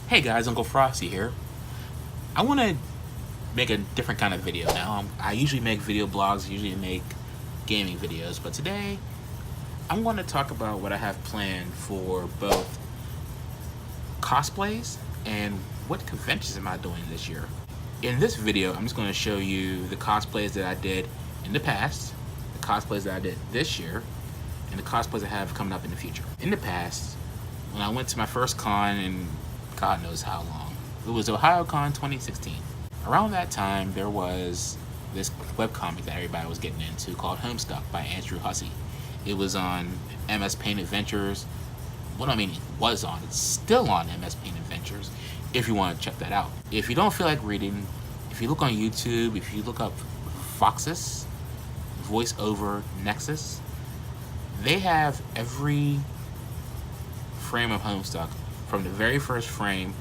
Hey guys, Uncle Frosty here. I want to make a different kind of video now. I usually make video blogs, usually make gaming videos, but today I'm going to talk about what I have planned for both cosplays and what conventions am I doing this year. In this video, I'm just going to show you the cosplays that I did in the past, the cosplays that I did this year, and the cosplays I have coming up in the future. In the past, when I went to my first con in God knows how long, it was Ohayocon 2016. Around that time, there was this webcomic that everybody was getting into called Homestuck by Andrew Hussey. It was on MS Paint Adventures. Well, I mean, it was on. It's still on MS Paint Adventures if you want to check that out. If you don't feel like reading, if you look on YouTube, if you look up Foxes, VoiceOver Nexus, they have every frame of Homestuck from the very first frame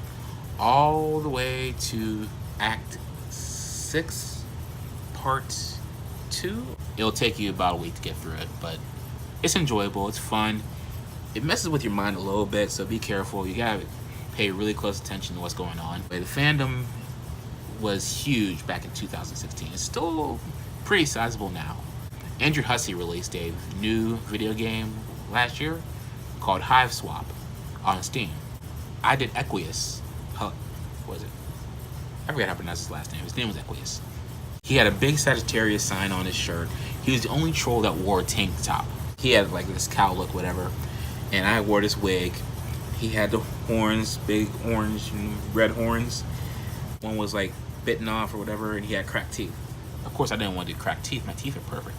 all the way to Act 6, Part 2. It'll take you about a week to get through it, but it's enjoyable, it's fun. It messes with your mind a little bit, so be careful. You gotta pay really close attention to what's going on. The fandom was huge back in 2016. It's still pretty sizable now. Andrew Hussey released a new video game last year called Hive Swap on Steam. I did Equius. What was it? I forgot how to pronounce his last name. His name was Equius. He had a big Sagittarius sign on his shirt. He was the only troll that wore a tank top. He had like this cow look, whatever. And I wore this wig. He had the horns, big orange and red horns. One was like bitten off or whatever, and he had cracked teeth. Of course, I didn't want to do cracked teeth. My teeth are perfect.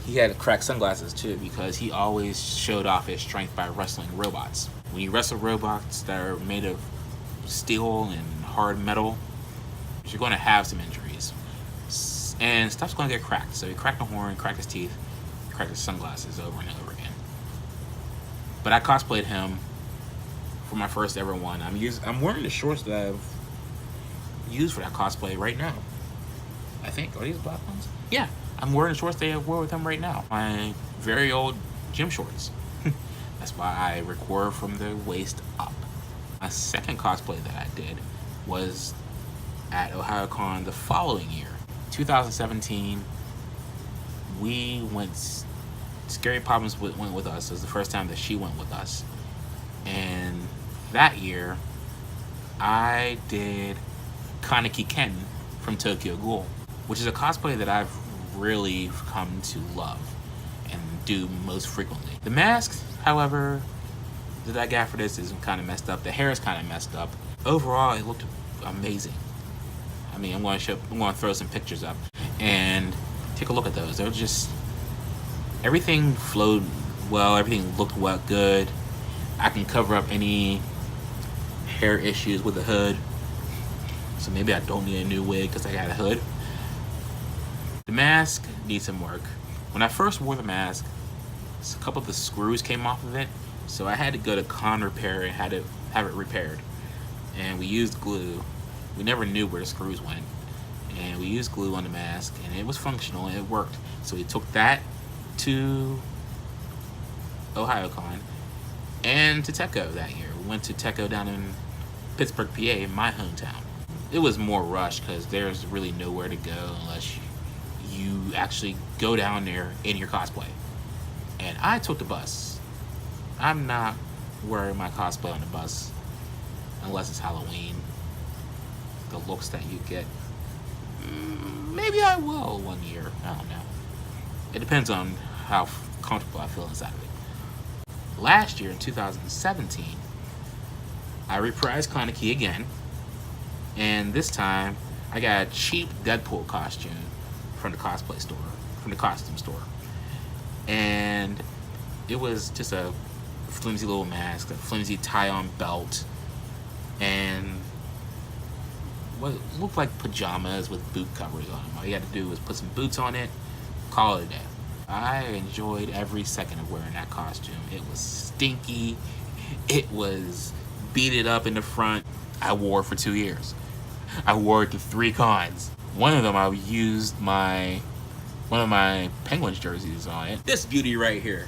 He had cracked sunglasses too because he always showed off his strength by wrestling robots. When you wrestle robots that are made of steel and hard metal, you're going to have some injuries. And stuff's going to get cracked. So he cracked the horn, cracked his teeth, cracked his sunglasses over and over again. But I cosplayed him for my first ever one. I'm wearing the shorts that I've used for that cosplay right now. I think. Are these black ones? Yeah. I'm wearing the shorts that I wore with him right now. My very old gym shorts. That's why I record from the waist up. My second cosplay that I did was at Ohayocon the following year. 2017, we went, Scary Poppins went with us. It was the first time that she went with us. And that year, I did Kaneki Ken from Tokyo Ghoul, which is a cosplay that I've really come to love and do most frequently. The mask, however, that I got for this is kind of messed up. The hair is kind of messed up. Overall, it looked amazing. I mean, I'm going to throw some pictures up and take a look at those. They're just, everything flowed well. Everything looked well, good. I can cover up any hair issues with a hood. So maybe I don't need a new wig because I got a hood. The mask needs some work. When I first wore the mask, a couple of the screws came off of it, so I had to go to con repair and had to have it repaired. And we used glue. We never knew where the screws went. And we used glue on the mask, and it was functional, and it worked. So we took that to Ohayocon and to Tekko that year. We went to Tekko down in Pittsburgh, PA, my hometown. It was more rushed because there's really nowhere to go unless you actually go down there in your cosplay. And I took the bus. I'm not wearing my cosplay on the bus unless it's Halloween. The looks that you get. Maybe I will one year. I don't know. It depends on how comfortable I feel inside of it. Last year in 2017, I reprised Kaneki again. And this time, I got a cheap Deadpool costume from the cosplay store, from the costume store. And it was just a flimsy little mask, a flimsy tie-on belt, and what looked like pajamas with boot covers on them. All you had to do was put some boots on it, call it a day. I enjoyed every second of wearing that costume. It was stinky. It was beaded up in the front. I wore it for 2 years. I wore it to 3 cons. One of them, I used one of my Penguins jerseys on it. This beauty right here.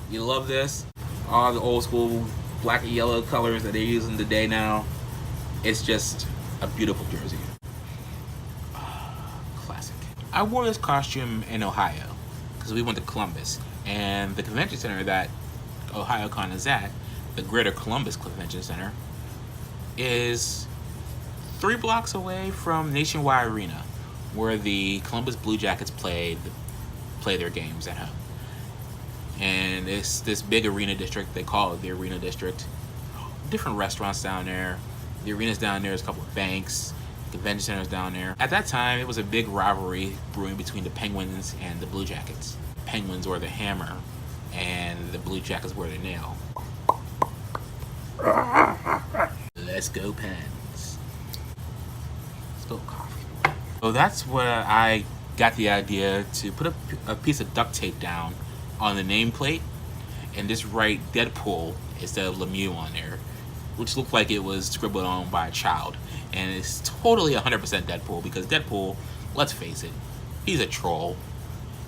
You love this? All the old school black and yellow colors that they're using today now. It's just a beautiful jersey. Classic. I wore this costume in Ohio because we went to Columbus, and the convention center that Ohayocon is at, the Greater Columbus Convention Center, is 3 blocks away from Nationwide Arena, where the Columbus Blue Jackets play their games at home. And it's this big arena district. They call it the arena district. Different restaurants down there. The arena's down there. There's a couple of banks. The convention center's down there. At that time, it was a big rivalry brewing between the Penguins and the Blue Jackets. The Penguins were the hammer, and the Blue Jackets were the nail. Let's go Pens. Spill coffee. So that's where I got the idea to put a piece of duct tape down on the nameplate and just write Deadpool instead of Lemieux on there, which looked like it was scribbled on by a child. And it's totally 100% Deadpool, because Deadpool, let's face it, he's a troll.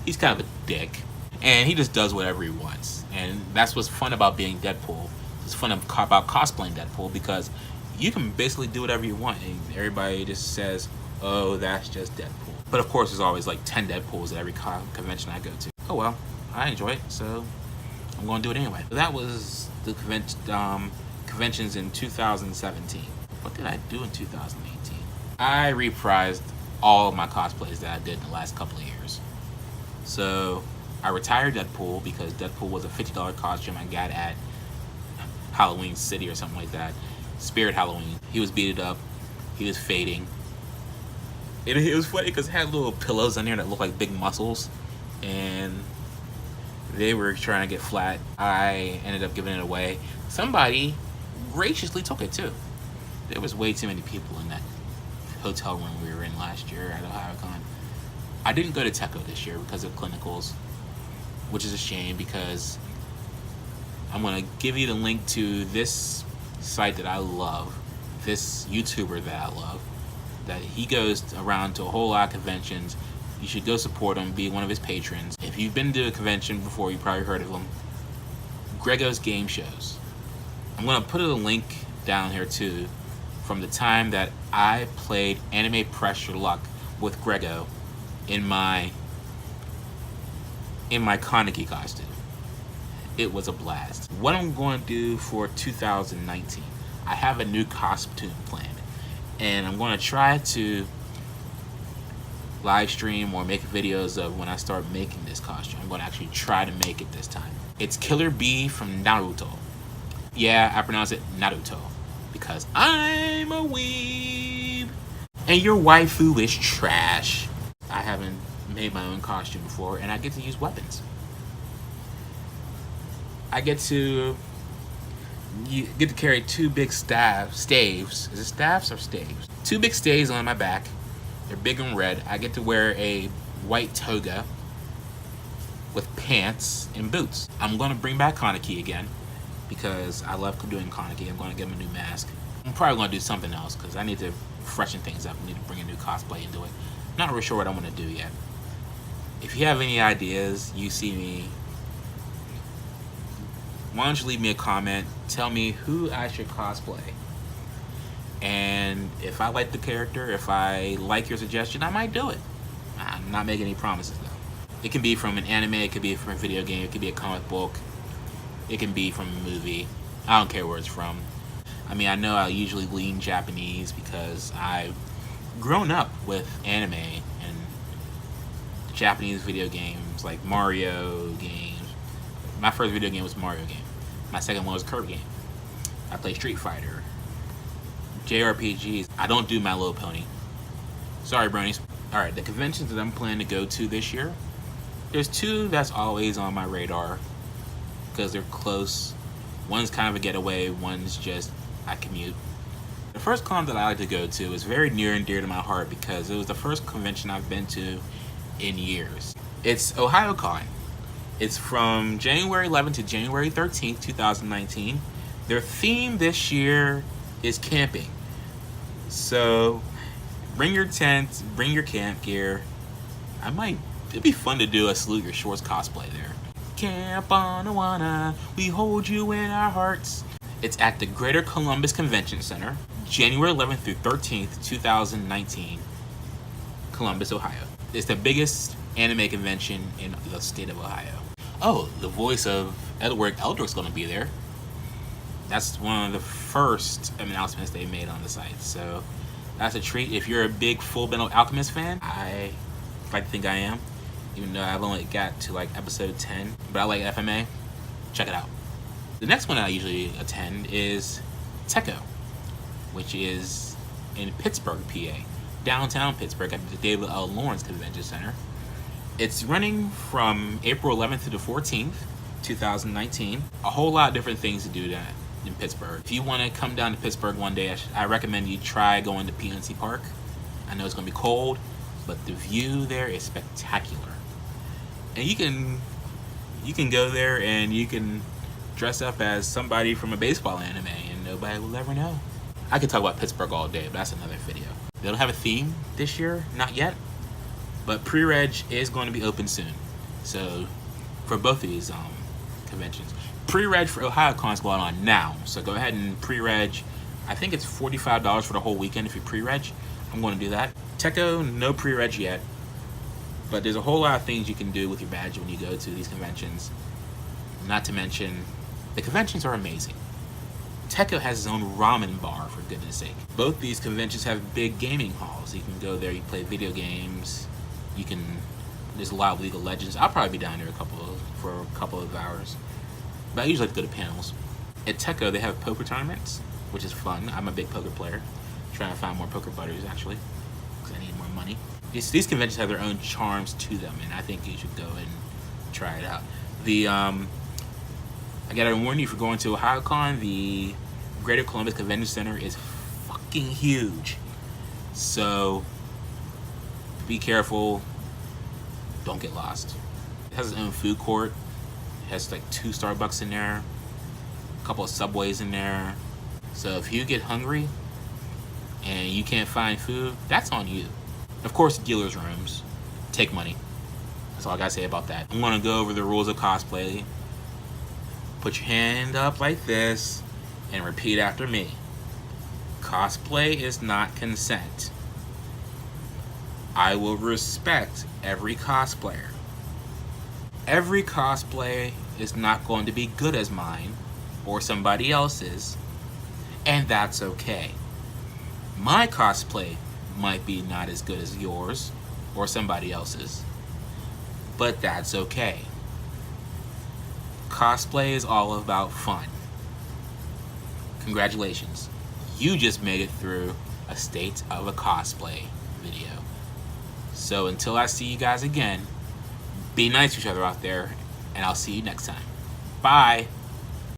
He's kind of a dick, and he just does whatever he wants. And that's what's fun about being Deadpool. It's fun about cosplaying Deadpool, because you can basically do whatever you want, and everybody just says, oh, that's just Deadpool. But of course, there's always like 10 Deadpools at every convention I go to. Oh well, I enjoy it, so I'm going to do it anyway. So that was the conventions in 2017. What did I do in 2018? I reprised all of my cosplays that I did in the last couple of years. So I retired Deadpool because Deadpool was a $50 costume I got at Halloween City or something like that. Spirit Halloween. He was beat up. He was fading. It was funny because it had little pillows on there that looked like big muscles, and they were trying to get flat. I ended up giving it away. Somebody graciously took it too. There was way too many people in that hotel room we were in last year at Ohayocon. I didn't go to Tekko this year because of clinicals, which is a shame, because I'm going to give you the link to this site that I love, this YouTuber that I love, that he goes around to a whole lot of conventions. You should go support him, be one of his patrons. If you've been to a convention before, you probably heard of him. Grego's Game Shows. I'm going to put a link down here too from the time that I played Anime Press Your Luck with Grego in my Kaneki costume. It was a blast. What I'm going to do for 2019, I have a new costume planned, and I'm going to try to live stream or make videos of when I start making this costume. I'm going to actually try to make it this time. It's Killer Bee from Naruto. Yeah, I pronounce it Naruto because I'm a weeb. And your waifu is trash. I haven't made my own costume before, and I get to use weapons. I get to carry 2 big staves. Is it staves or staves? 2 big staves on my back. They're big and red. I get to wear a white toga with pants and boots. I'm going to bring back Kaneki again because I love doing Kaneki. I'm going to give him a new mask. I'm probably going to do something else because I need to freshen things up. I need to bring a new cosplay into it. Not really sure what I'm going to do yet. If you have any ideas, you see me, why don't you leave me a comment, tell me who I should cosplay. And if I like the character, if I like your suggestion, I might do it. I'm not making any promises though. It can be from an anime, it could be from a video game, it could be a comic book, it can be from a movie. I don't care where it's from. I mean, I know I usually lean Japanese because I've grown up with anime and Japanese video games like Mario games. My first video game was Mario game. My second one was Kirby game. I play Street Fighter. JRPGs. I don't do My Little Pony. Sorry, bronies. Alright, the conventions that I'm planning to go to this year, there's 2 that's always on my radar because they're close. One's kind of a getaway, one's just I commute. The first con that I like to go to is very near and dear to my heart because it was the first convention I've been to in years. It's Ohayocon. It's from January 11th to January 13th, 2019. Their theme this year is camping. So bring your tent, bring your camp gear. It'd be fun to do a Salute Your Shores cosplay there. Camp on Awana, we hold you in our hearts. It's at the Greater Columbus Convention Center, January 11th through 13th, 2019, Columbus, Ohio. It's the biggest anime convention in the state of Ohio. Oh, the voice of Edward Elric's going to be there. That's one of the first announcements they made on the site, so that's a treat. If you're a big Full Metal Alchemist fan, I like to think I am, even though I've only got to like episode 10, but I like FMA. Check it out. The next one I usually attend is Tekko, which is in Pittsburgh, PA, downtown Pittsburgh at the David L. Lawrence Convention Center. It's running from April 11th to the 14th, 2019. A whole lot of different things to do that in Pittsburgh. If you want to come down to Pittsburgh one day, I recommend you try going to PNC Park. I know it's going to be cold, but the view there is spectacular. And you can go there and you can dress up as somebody from a baseball anime and nobody will ever know. I could talk about Pittsburgh all day, but that's another video. They don't have a theme this year, not yet, but pre-reg is going to be open soon. So for both of these conventions. Pre-reg for Ohayocon is going on now, so go ahead and pre-reg. I think it's $45 for the whole weekend if you pre-reg. I'm going to do that. Tekko, no pre-reg yet, but there's a whole lot of things you can do with your badge when you go to these conventions. Not to mention, the conventions are amazing. Tekko has his own ramen bar, for goodness sake. Both these conventions have big gaming halls. You can go there, you play video games, there's a lot of League of Legends. I'll probably be down there for a couple of hours. But I usually like to go to panels. At Tekko, they have poker tournaments, which is fun. I'm a big poker player. Trying to find more poker buddies, actually, because I need more money. These conventions have their own charms to them, and I think you should go and try it out. I gotta warn you, if you're going to Ohayocon, the Greater Columbus Convention Center is fucking huge. So be careful. Don't get lost. It has its own food court. It has like 2 Starbucks in there, a couple of Subways in there. So if you get hungry and you can't find food, that's on you. Of course, dealers' rooms take money. That's all I gotta say about that. I'm gonna go over the rules of cosplay. Put your hand up like this and repeat after me. Cosplay is not consent. I will respect every cosplayer. Every cosplay is not going to be good as mine or somebody else's, and that's okay. My cosplay might be not as good as yours or somebody else's, but that's okay. Cosplay is all about fun. Congratulations, you just made it through a State of a Cosplay video. So until I see you guys again, be nice to each other out there, and I'll see you next time. Bye.